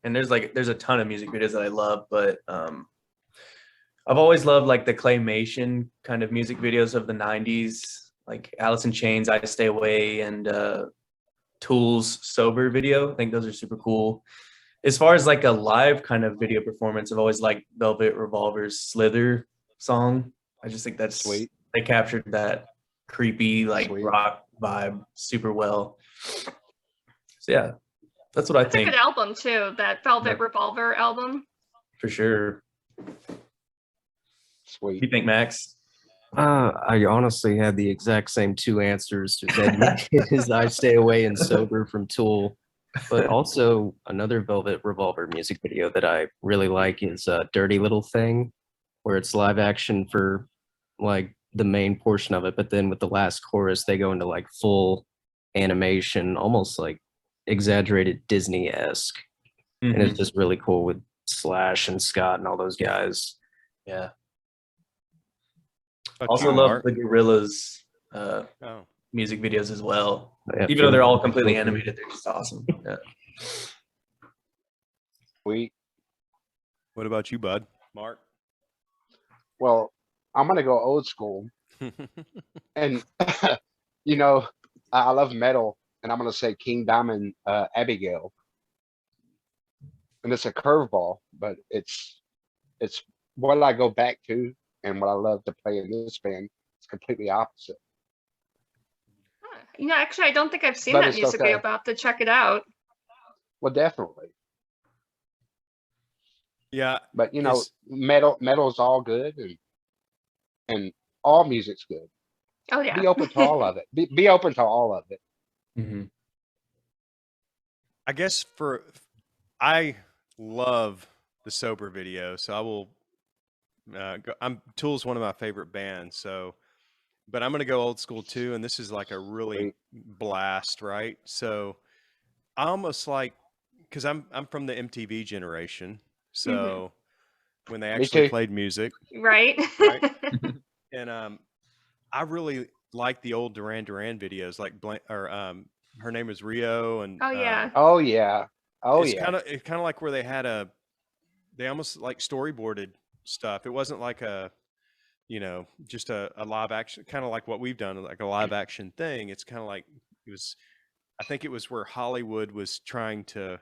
And there's a ton of music videos that I love, but I've always loved like the claymation kind of music videos of the 90s, like Alice in Chains, I Stay Away, and Tool's Sober video. I think those are super cool. As far as like a live kind of video performance, I've always liked Velvet Revolver's Slither song. I just think that's Sweet. They captured that creepy like Sweet. rock vibe super well. So yeah, that's what I That's think. a good album too, that Velvet Revolver album. For sure. Sweet. What do you think, Max? I honestly had the exact same two answers that is I Stay Away and Sober from Tool. But also another Velvet Revolver music video that I really like is Dirty Little Thing, where it's live action for like the main portion of it, but then with the last chorus they go into like full animation, almost like exaggerated Disney-esque. And it's just really cool with Slash and Scott and all those guys. Yeah. Also love the Gorillaz music videos as well. Yeah, even though they're all completely animated, they're just awesome. Yeah. Sweet. What about you, bud? Mark? Well, I'm gonna go old school, and you know, I love metal, and I'm gonna say King Diamond, Abigail, and it's a curveball, but it's what I go back to, and what I love to play in this band. It's completely opposite. You know, actually, I don't think I've seen But that it's music okay. video, but I'll have to check it out. Well, definitely. Yeah, But you know, metal's all good, and all music's good. Oh yeah. Be open to all of it. Be open to all of it. I guess I love the Sober video, so I will. Tool's one of my favorite bands, so. But I'm gonna go old school too, and this is like a really blast, right? So I almost like, because I'm from the MTV generation, so when they actually played music, Right. and I really like the old Duran Duran videos, like her name is Rio, and Oh yeah. Oh yeah. Oh it's yeah. kind of like where they almost like storyboarded stuff. It wasn't like just a live action, kind of like what we've done, like a live action thing. It's kind of like I think it was where Hollywood was trying to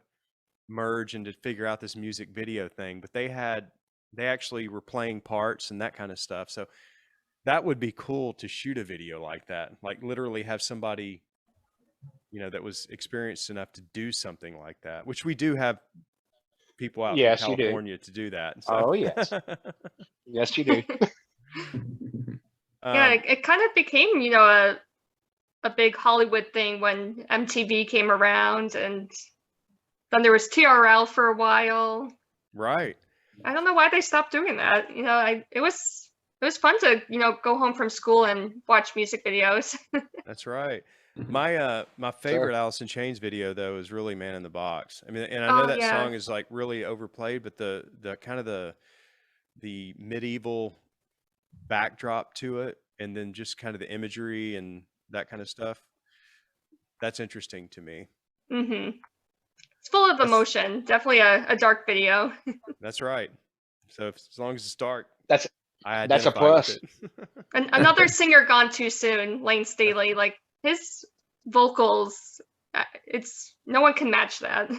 merge and to figure out this music video thing, but they actually were playing parts and that kind of stuff. So that would be cool to shoot a video like that, like literally have somebody, that was experienced enough to do something like that, which we do have people out in California to do that. So. Oh yes. Yes, you do. Yeah, it kind of became, a big Hollywood thing when MTV came around, and then there was TRL for a while. Right. I don't know why they stopped doing that. It was fun to, go home from school and watch music videos. That's right. My favorite Alice in Chains video though is really Man in the Box. I mean, and I know that song is like really overplayed, but the kind of the medieval backdrop to it, and then just kind of the imagery and that kind of stuff, that's interesting to me. It's full of emotion. Definitely a dark video. That's right. So as long as it's dark, that's a plus. And another singer gone too soon, Layne Staley. Like his vocals, no one can match that.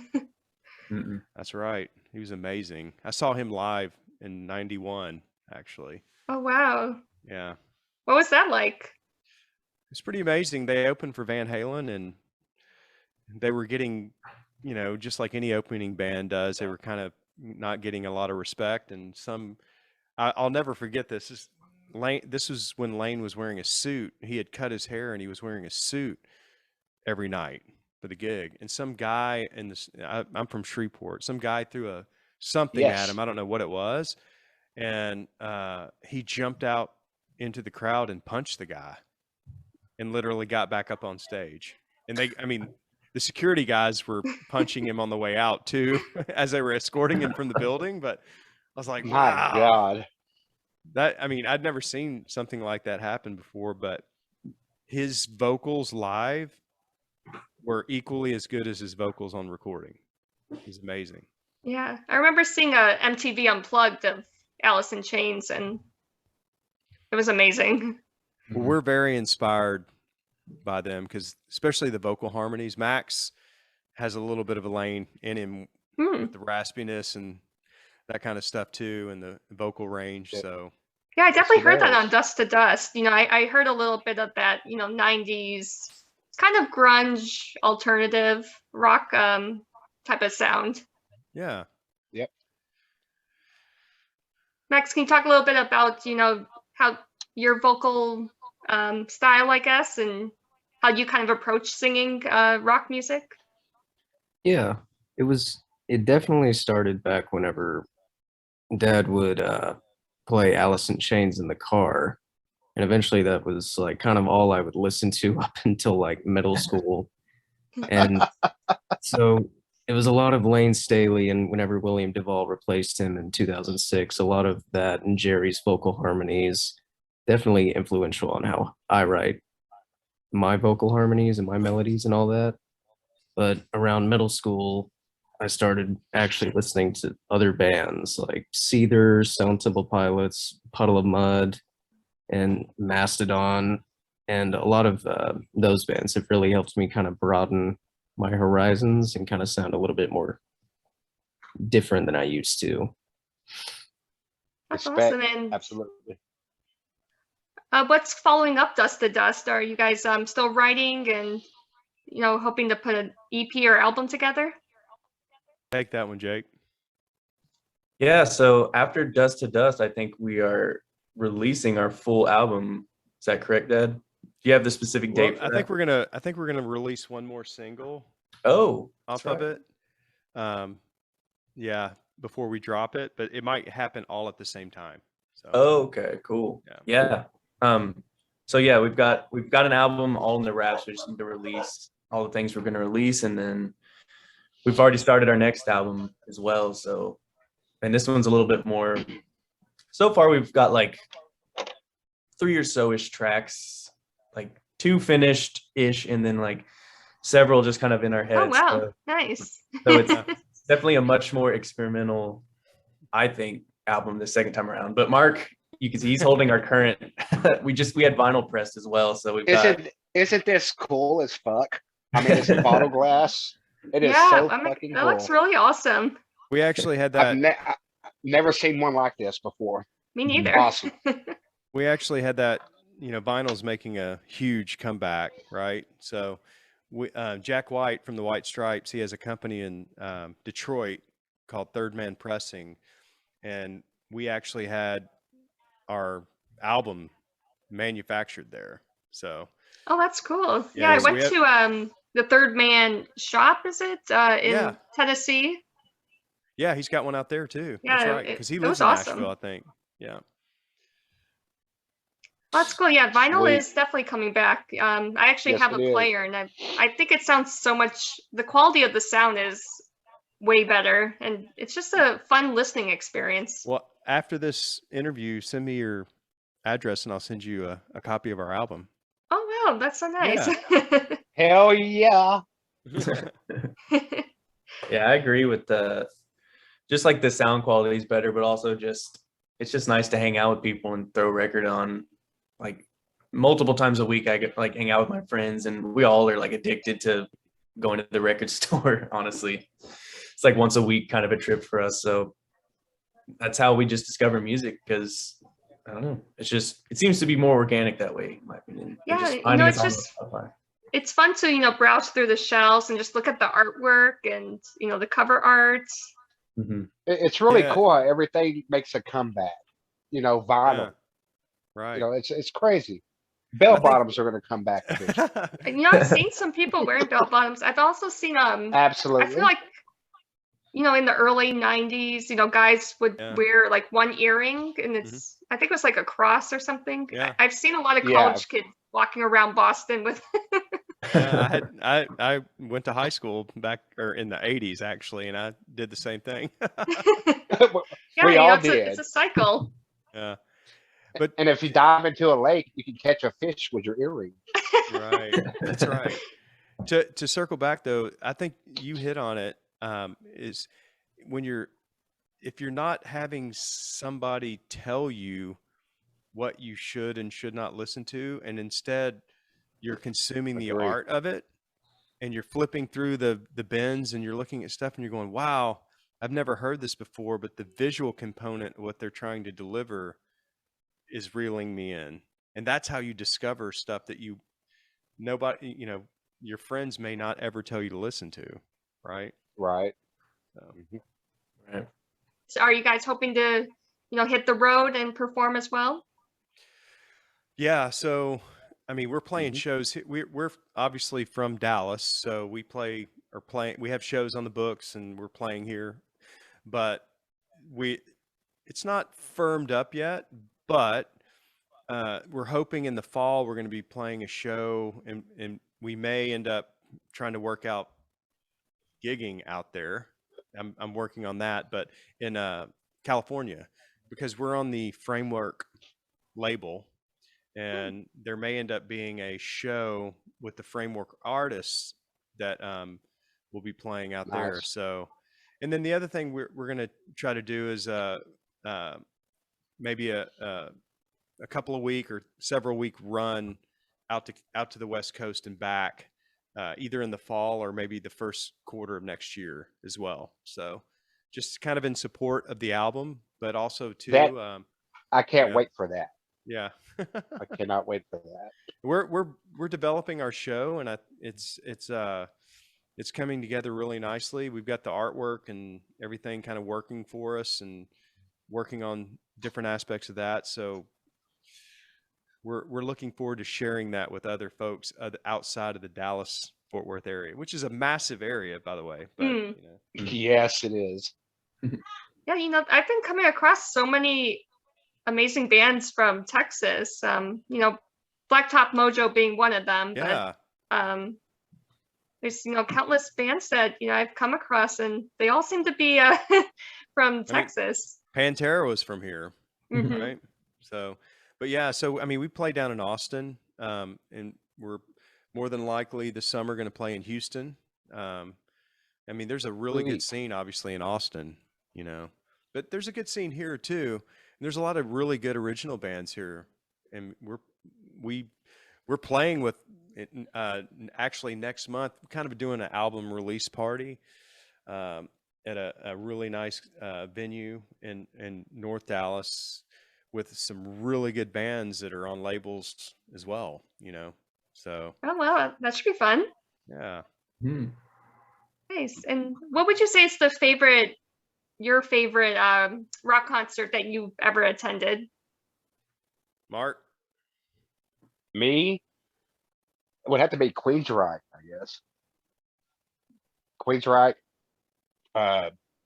That's right. He was amazing. I saw him live in '91, actually. Oh wow. Yeah. What was that like? It's pretty amazing. They opened for Van Halen, and they were getting, just like any opening band does, they were kind of not getting a lot of respect. And I'll never forget this. This was when Layne was wearing a suit. He had cut his hair and he was wearing a suit every night for the gig. And some guy I'm from Shreveport. Some guy threw something at him. I don't know what it was. And he jumped out into the crowd and punched the guy and literally got back up on stage. And the security guys were punching him on the way out too, as they were escorting him from the building. But I was like, wow. My God. I'd never seen something like that happen before, but his vocals live were equally as good as his vocals on recording. He's amazing. Yeah, I remember seeing a MTV Unplugged of Alice in Chains, and it was amazing. Well, we're very inspired by them because especially the vocal harmonies. Max has a little bit of a Layne in him with the raspiness and that kind of stuff too, and the vocal range. Yeah. So Yeah, I definitely he heard that does. on Dust to Dust. You know, I heard a little bit of that, 90s kind of grunge alternative rock type of sound. yeah. Yep. Max, can you talk a little bit about, how your vocal style, I guess, and how you kind of approach singing rock music? Yeah, it definitely started back whenever Dad would play Alice in Chains in the car. And eventually that was like kind of all I would listen to up until like middle school. And so it was a lot of Layne Staley, and whenever William Duvall replaced him in 2006, a lot of that and Jerry's vocal harmonies definitely influential on how I write my vocal harmonies and my melodies and all that. But around middle school, I started actually listening to other bands like Seether, Stone Temple Pilots, Puddle of Mud, and Mastodon. And a lot of those bands have really helped me kind of broaden my horizons and kind of sound a little bit more different than I used to. That's Respect. awesome. And Absolutely. what's following up Dust to Dust? Are you guys still writing and hoping to put an EP or album together? Take that one, Jake. Yeah, so after Dust to Dust, I think we are releasing our full album. Is that correct, Dad? Do you have the specific date? I think we're gonna release one more single Oh, off that's of it. Yeah, before we drop it, but it might happen all at the same time. So Oh, okay, cool. Yeah. So yeah, we've got an album all in the wraps. We just need to release all the things we're gonna release, and then we've already started our next album as well. So, and this one's a little bit more. So far, we've got like 3 or so-ish tracks, like 2 finished-ish, and then like several just kind of in our heads. Oh wow, nice. So it's definitely a much more experimental, I think, album the second time around. But Mark, you can see he's holding our current. we had vinyl pressed as well, so we've got. Isn't this cool as fuck? I mean, it's bottle glass. It is Yeah, so I mean, fucking that cool. looks really awesome. we actually had that. I've never seen one like this before. Me neither. Awesome. We actually had that. Vinyl's making a huge comeback, right? So, Jack White from the White Stripes, he has a company in Detroit called Third Man Pressing, and we actually had our album manufactured there. So. Oh, that's cool. Yeah, I so went to the Third Man shop. Is it in Tennessee? Yeah, he's got one out there too. Yeah, that's right. Because he it lives was in awesome. Nashville, I think. Yeah. That's cool. Yeah, vinyl Sweet. is definitely coming back. I actually Yes, have a it is. player, and I think it sounds so much. The quality of the sound is way better, and it's just a fun listening experience. Well, after this interview, send me your address, and I'll send you a copy of our album. Oh wow, that's so nice. Hell yeah. Yeah, I agree with just like the sound quality is better, but also it's just nice to hang out with people and throw a record on like multiple times a week. I get like hang out with my friends, and we all are like addicted to going to the record store. Honestly, it's like once a week kind of a trip for us. So that's how we just discover music, because I don't know, it seems to be more organic that way, in my opinion. Yeah, it's fun to browse through the shelves and just look at the artwork and the cover art. Mm-hmm. It's really cool how everything makes a comeback. Vinyl. Yeah. Right. It's crazy. Bell bottoms are going to come back. I've seen some people wearing bell bottoms. I've also seen Absolutely. I feel like in the early 90s, guys would wear like one earring, and it's I think it was like a cross or something. Yeah. I've seen a lot of college kids walking around Boston with. I went to high school back in the 80s actually, and I did the same thing. We all did. It's a cycle. Yeah. And if you dive into a lake, you can catch a fish with your earring. Right. That's right. To circle back though, I think you hit on it. Is if you're not having somebody tell you what you should and should not listen to, and instead you're consuming the Agree. art of it, and you're flipping through the bins and you're looking at stuff and you're going, wow, I've never heard this before, but the visual component of what they're trying to deliver is reeling me in. And that's how you discover stuff that nobody, your friends may not ever tell you to listen to, right? Right. So, Right. So are you guys hoping to, hit the road and perform as well? yeah. So, I mean, we're playing shows. We're obviously from Dallas, so we have shows on the books and we're playing here, but it's not firmed up yet, but we're hoping in the fall we're going to be playing a show, and we may end up trying to work out gigging out there. I'm working on that, but in California, because we're on the Framework label, and there may end up being a show with the Framework artists that will be playing out there. Nice. So, and then the other thing we're going to try to do is maybe a couple of week or several week run out to the West Coast and back, either in the fall or maybe the first quarter of next year as well. So just kind of in support of the album, but also too, That- I can't yeah. wait for that. yeah. I cannot wait for that. We're developing our show, and it's coming together really nicely. We've got the artwork and everything kind of working for us, and working on different aspects of that. So we're looking forward to sharing that with other folks outside of the Dallas Fort Worth area, which is a massive area, by the way. But Yes, it is. Yeah, I've been coming across so many amazing bands from Texas. Blacktop Mojo being one of them. yeah, But there's countless bands that I've come across, and they all seem to be from Texas. Pantera was from here, Mhm. right? So, but yeah, so I mean, we play down in Austin, and we're more than likely this summer going to play in Houston. I mean, there's a really good Sweet. scene, obviously, in Austin, but there's a good scene here too. And there's a lot of really good original bands here, and we're playing with actually next month. We're kind of doing an album release party at a really nice venue in North Dallas with some really good bands that are on labels as well. So Oh wow, that should be fun. yeah. Hmm. Nice. And what would you say is your favorite rock concert that you've ever attended? Mark. Me, it would have to be Queensryche, I guess. Queensryche,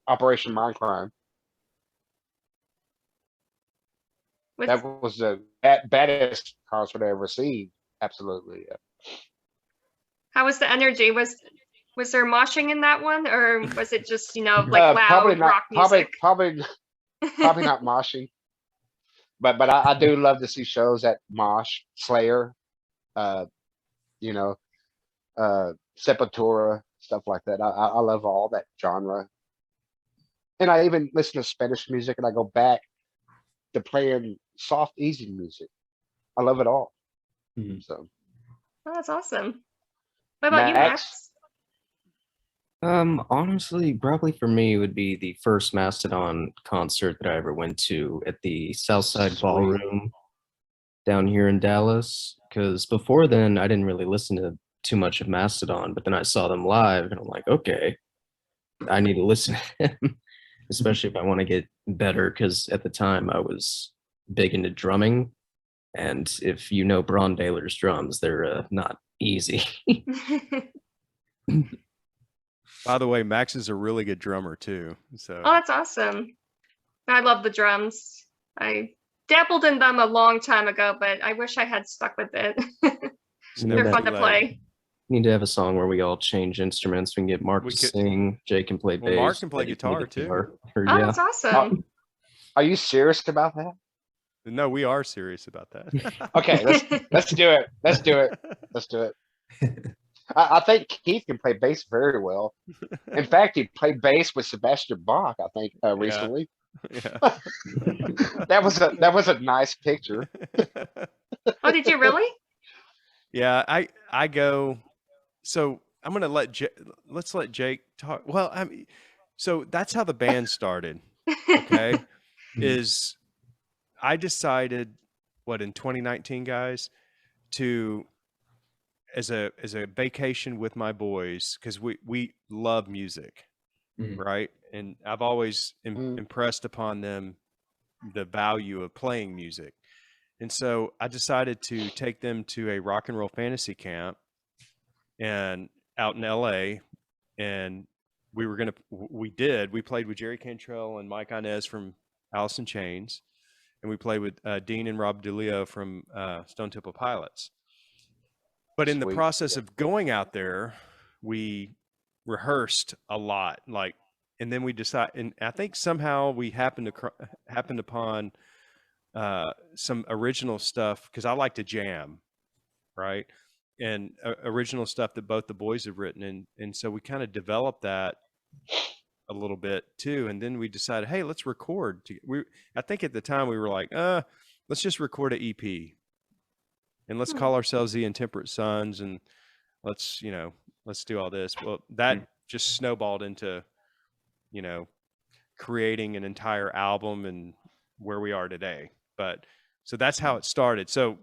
Operation Mindcrime. With, That was the baddest concert I ever seen. Absolutely. how was the energy? Was there moshing in that one, or was it just like Probably loud not. rock music? Probably not moshing. But I do love to see shows at Mosh, Slayer, Sepultura, stuff like that. I love all that genre. And I even listen to Spanish music, and I go back to playing soft, easy music. I love it all. Mhm. So Oh, that's awesome. What about you, Max? Max? Honestly, probably for me it would be the first Mastodon concert that I ever went to at the Southside Sweet. Ballroom down here in Dallas. Because before then, I didn't really listen to too much of Mastodon, but then I saw them live, and I'm like, okay, I need to listen to them, especially if I want to get better. Because at the time, I was big into drumming, and if you know Braun Daler's drums, they're not easy. By the way, Max is a really good drummer too. So Oh, that's awesome. I love the drums. I dabbled in them a long time ago, but I wish I had stuck with it. it's You know They're never that- fun too to late. play. Need to have a song where we all change instruments. We can get Mark We to could- sing, Jay can play Well, bass. Mark can play Eddie guitar, too. Or, Oh, yeah. that's awesome. Are you serious about that? No, we are serious about that. Okay, let's do it. Let's do it. Let's do it. I think Keith can play bass very well. In fact, he played bass with Sebastian Bach, I think, Yeah. recently. Yeah. That was a nice picture. Oh, did you really? Yeah, I go. So I'm gonna let's let Jake talk. Well, I mean, so that's how the band started. Okay, is I decided in 2019, guys, to as a vacation with my boys because we love music, Mhm. right? And I've always Mm. impressed upon them the value of playing music. And so I decided to take them to a rock and roll fantasy camp and out in LA. And we played with Jerry Cantrell and Mike Inez from Alice in Chains. And we played with Dean and Rob DeLeo from Stone Temple Pilots. But in the Sweet. process of going out there, we rehearsed a lot, and then we decided, and I think somehow we happened upon some original stuff because I like to jam, right? And original stuff that both the boys have written, and so we kind of developed that a little bit too. And then we decided, hey, let's record. I think at the time we were like, let's just record an EP, and let's call ourselves the Intemperate Sons, and let's do all this. Well, that just snowballed into creating an entire album and where we are today. But so that's how it started. So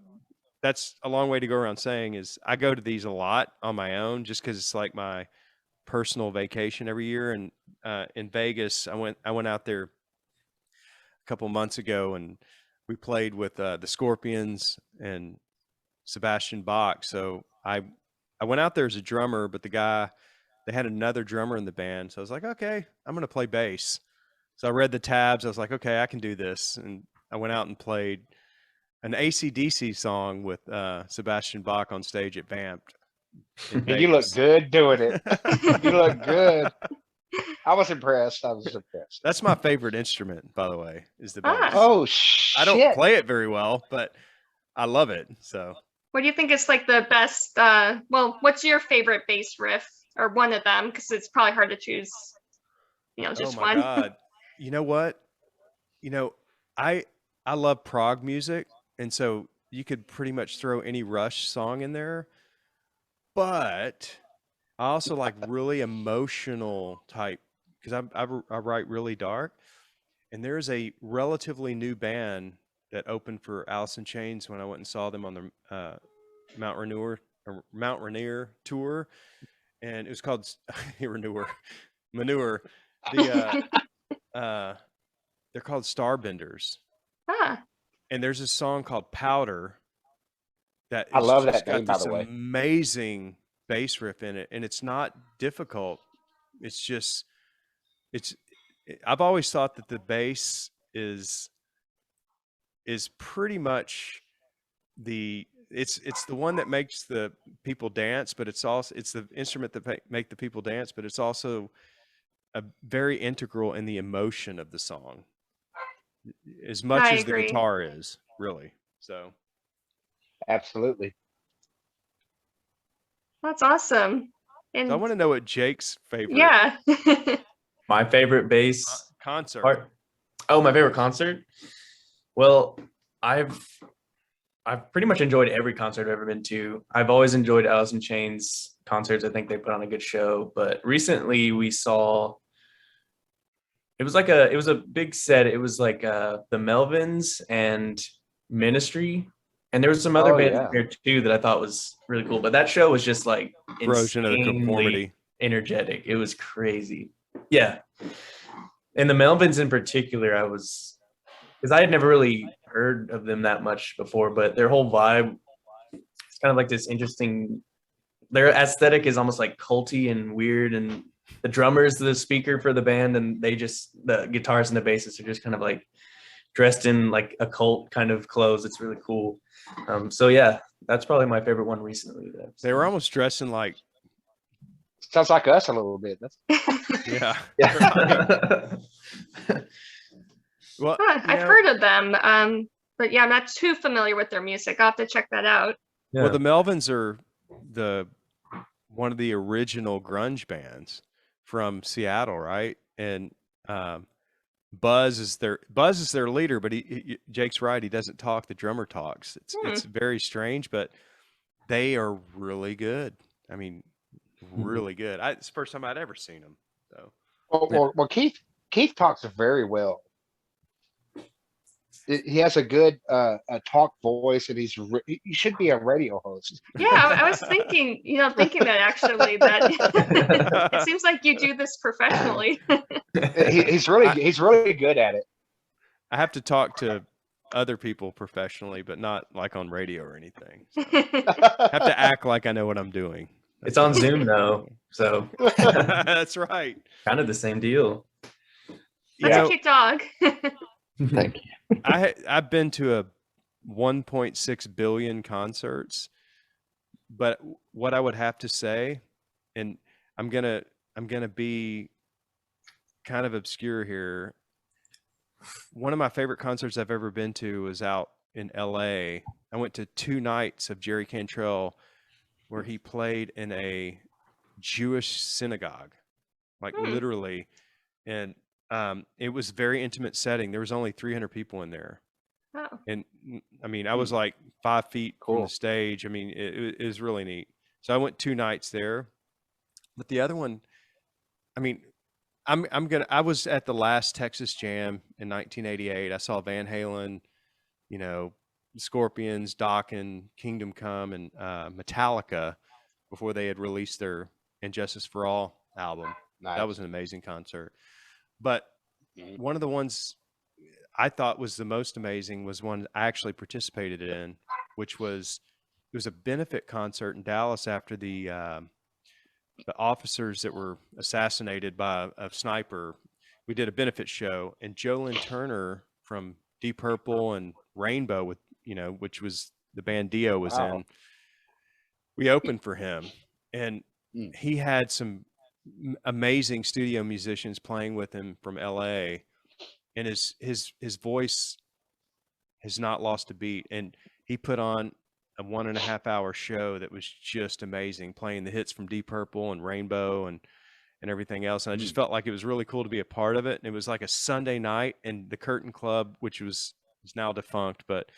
that's a long way to go around saying is I go to these a lot on my own just because it's like my personal vacation every year. And in Vegas, I went out there a couple months ago and we played with the Scorpions and Sebastian Bach. So I went out there as a drummer, but they had another drummer in the band. So I was like, okay, I'm going to play bass. So I read the tabs. I was like, okay, I can do this. And I went out and played an AC/DC song with Sebastian Bach on stage at Vamped. And you look good doing it. You look good. I was impressed. That's my favorite instrument, by the way, is the bass. Oh, shit. I don't play it very well, but I love it. So What do you think is like the best? What's your favorite bass riff or one of them? Because it's probably hard to choose. Just one. Oh my God. You know what? I love prog music, and so you could pretty much throw any Rush song in there. But I also like really emotional type because I write really dark. And there's a relatively new band that opened for Alice in Chains when I went and saw them on the Mount Rainier tour, and it was called Manure. They're called Starbenders. And there's a song called Powder that I love just that name, by the way. Amazing bass riff in it, and it's not difficult. It's just I've always thought that the bass is pretty much it's the one that makes the people dance, but it's the instrument that make the people dance, but it's also a very integral in the emotion of the song as much as the guitar is, really. So absolutely. That's awesome. And so I want to know what Jake's favorite my favorite bass concert. Oh, my favorite concert? Well, I've pretty much enjoyed every concert I've ever been to. I've always enjoyed Alice in Chains concerts. I think they put on a good show. But recently we saw it was a big set. It was like the Melvins and Ministry. And there was some other bands there too that I thought was really cool. But that show was just like insanely energetic. It was crazy. Yeah. And the Melvins in particular, because I had never really heard of them that much before, but their whole vibe, it's kind of like this interesting, their aesthetic is almost like culty and weird, and the drummer's the speaker for the band, and the guitarists and the bassists are just kind of like dressed in like occult kind of clothes. It's really cool. So yeah, that's probably my favorite one recently. They were almost dressing like. Sounds like us a little bit. Yeah. Well, I've heard of them, but yeah, I'm not too familiar with their music. I'll have to check that out. Yeah. Well, the Melvins are one of the original grunge bands from Seattle, right? And Buzz is their leader, but Jake's right. He doesn't talk. The drummer talks. It's very strange, but they are really good. I mean, really good. It's the first time I'd ever seen them. So, Well, Keith talks very well. He has a good a talk voice, and he should be a radio host. Yeah, I was thinking that actually that it seems like you do this professionally. He's really good at it. I have to talk to other people professionally, but not like on radio or anything. So I have to act like I know what I'm doing. It's on Zoom though, so that's right. Kind of the same deal. That's a cute dog. Thank you. I've been to a 1.6 billion concerts, but what I would have to say, and I'm gonna be kind of obscure here. One of my favorite concerts I've ever been to was out in LA. I went to 2 nights of Jerry Cantrell where he played in a Jewish synagogue, like literally. And it was a very intimate setting. There was only 300 people in there. Oh. And I mean, I was like 5 feet from the stage. I mean, it was really neat. So I went 2 nights there. But the other one, I mean, I was at the last Texas Jam in 1988. I saw Van Halen, Scorpions, Dokken, Kingdom Come, and Metallica before they had released their Injustice for All album. Nice. That was an amazing concert. But one of the ones I thought was the most amazing was one I actually participated in, which was it was a benefit concert in Dallas after the officers that were assassinated by a sniper. We did a benefit show, and Joe Lynn Turner from Deep Purple and Rainbow, with which was the band Dio was in. We opened for him, and he had some amazing studio musicians playing with him from LA, and his voice has not lost a beat. And he put on a 1.5 hour show that was just amazing, playing the hits from Deep Purple and Rainbow and everything else. And I just felt like it was really cool to be a part of it. And it was like a Sunday night, and the Curtain Club, which is now defunct, but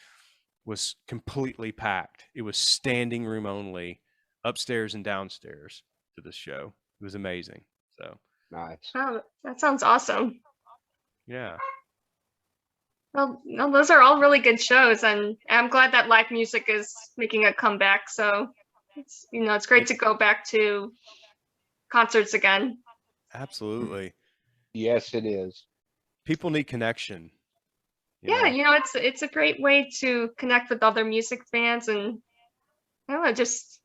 was completely packed. It was standing room only, upstairs and downstairs to the show. It was amazing. So nice. Oh, that sounds awesome. Yeah. Well, no, those are all really good shows, and I'm glad that live music is making a comeback. So it's great to go back to concerts again. Absolutely. Yes, it is. People need connection. Yeah, it's a great way to connect with other music fans, and I don't know, just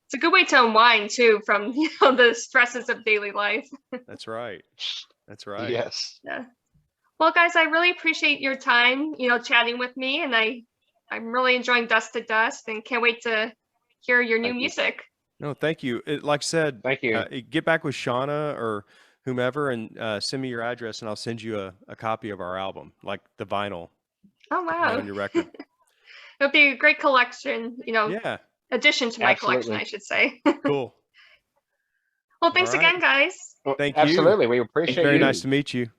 it's a good way to unwind too from the stresses of daily life. That's right. That's right. Yes. Yeah. Well, guys, I really appreciate your time, chatting with me, and I'm really enjoying Dust to Dust, and can't wait to hear your new music. No, thank you. Like I said, thank you. Get back with Shauna or whomever and send me your address, and I'll send you a copy of our album, like the vinyl. Oh, wow. On your record. It'll be a great collection, Yeah. Addition to my collection, I should say. Cool. Well, thanks again, guys. Thank you. Absolutely. We appreciate it. Very nice to meet you.